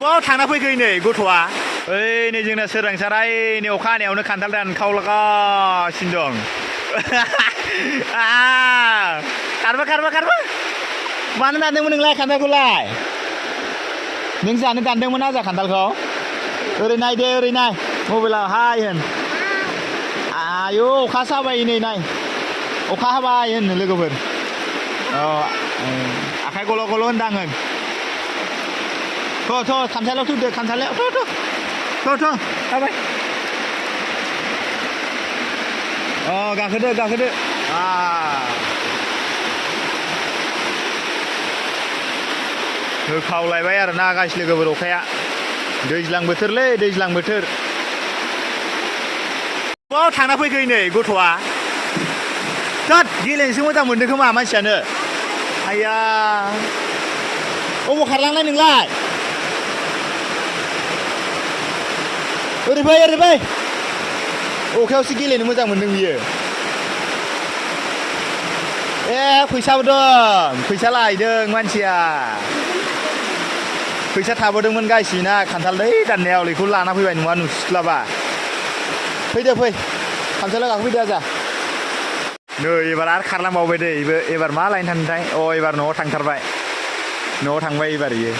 थांना फैखै नै गथ'आ ओइ नै जोंना सोरांसाराय नै अखा हानायावनो खान्थाल दान खावलागासिनो दं खारबा मानो दानदोंमोन नोंलाय खान्थालखौलाय नों जानो दानदोंमोन ना जा खान्थालखौ ओरै नाय दे ओरै नाय मबाइलाव हाय होन आयौ अखा साबाय नै नाय अखा हाबाय होन लोगोफोर आखाइ गल' गल' होनदां होन थ' खामसालियाव थुदो खामसालियाव थ' जाबाय गाखोदो होखावलायबाय आरो ना गासै लोगोफोर अखाया दैज्लां बोथोरलै दैज्लां बोथोर थांना फैखै नै गथ'आ थोद गेलेनोसो मोजां मोनदों खोमा मानसियानो आइया अबाव खारलांनाय नोंलाय ओरै फै अखायावसो गेलेनो मोजां मोनदों बियो फैसाबो दं फैसा लायदों मानसिया फैसा थाबोदोंमोन गायसिना खान्थाल दै दाननायाव बेखौ लाना फैबाय नङा नुस्लाबा फैदो खामसालियाव गाखोफैदो आजा नै एबार आरो खारलांबावबाय दै एबार मा लायनो थांदोंथाय एबार न'आव थांथारबाय न'आव थांबाय एबार इयो